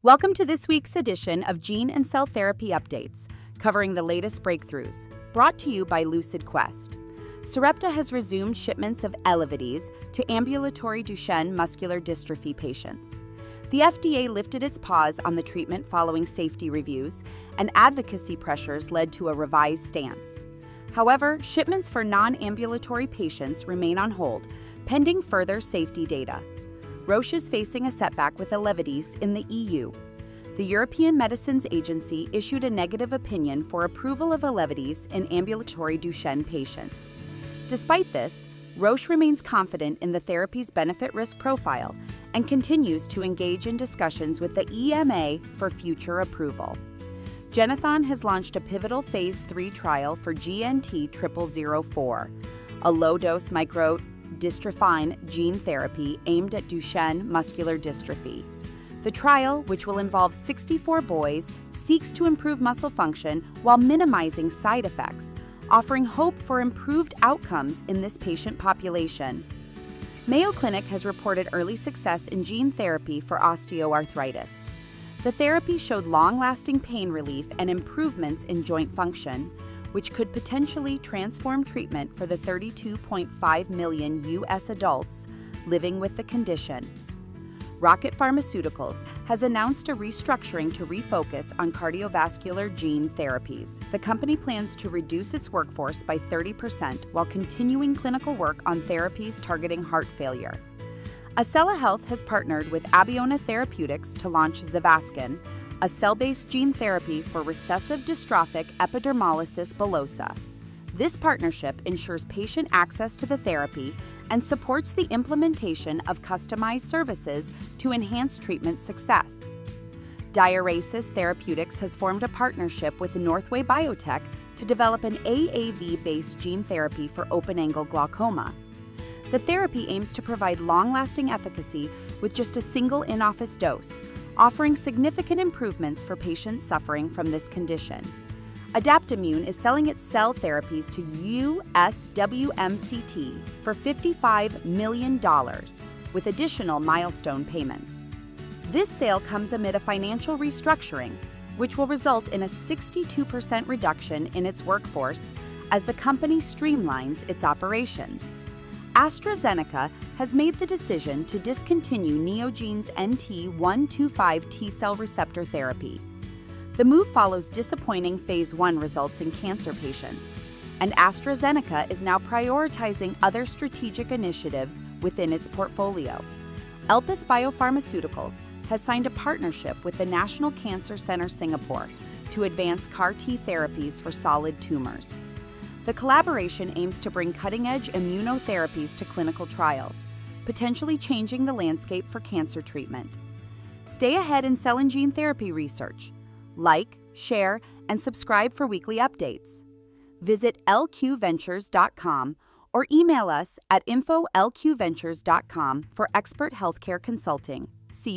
Welcome to this week's edition of Gene and Cell Therapy Updates, covering the latest breakthroughs, brought to you by Lucid Quest. Sarepta has resumed shipments of Elevidys to ambulatory Duchenne muscular dystrophy patients. The FDA lifted its pause on the treatment following safety reviews, and advocacy pressures led to a revised stance. However, shipments for non-ambulatory patients remain on hold, pending further safety data. Roche is facing a setback with Elevidys in the EU. The European Medicines Agency issued a negative opinion for approval of Elevidys in ambulatory Duchenne patients. Despite this, Roche remains confident in the therapy's benefit-risk profile and continues to engage in discussions with the EMA for future approval. Genethon has launched a pivotal Phase 3 trial for GNT0004, a low-dose microdystrophin gene therapy aimed at Duchenne muscular dystrophy. The trial, which will involve 64 boys, seeks to improve muscle function while minimizing side effects, offering hope for improved outcomes in this patient population. Mayo Clinic has reported early success in gene therapy for osteoarthritis. The therapy showed long-lasting pain relief and improvements in joint function, which could potentially transform treatment for the 32.5 million U.S. adults living with the condition. Roche Pharmaceuticals has announced a restructuring to refocus on cardiovascular gene therapies. The company plans to reduce its workforce by 30% while continuing clinical work on therapies targeting heart failure. Acela Health has partnered with Abeona Therapeutics to launch Zavaskin, a cell-based gene therapy for recessive dystrophic epidermolysis bullosa. This partnership ensures patient access to the therapy and supports the implementation of customized services to enhance treatment success. Diuresis Therapeutics has formed a partnership with Northway Biotech to develop an AAV-based gene therapy for open-angle glaucoma. The therapy aims to provide long-lasting efficacy with just a single in-office dose, offering significant improvements for patients suffering from this condition. Adaptimmune is selling its cell therapies to USWMCT for $55 million, with additional milestone payments. This sale comes amid a financial restructuring, which will result in a 62% reduction in its workforce as the company streamlines its operations. AstraZeneca has made the decision to discontinue Neogene's NT125 T-cell receptor therapy. The move follows disappointing Phase 1 results in cancer patients, and AstraZeneca is now prioritizing other strategic initiatives within its portfolio. Elpis Biopharmaceuticals has signed a partnership with the National Cancer Center Singapore to advance CAR-T therapies for solid tumors. The collaboration aims to bring cutting-edge immunotherapies to clinical trials, potentially changing the landscape for cancer treatment. Stay ahead in cell and gene therapy research. Like, share, and subscribe for weekly updates. Visit lqventures.com or email us at info@lqventures.com for expert healthcare consulting. See you.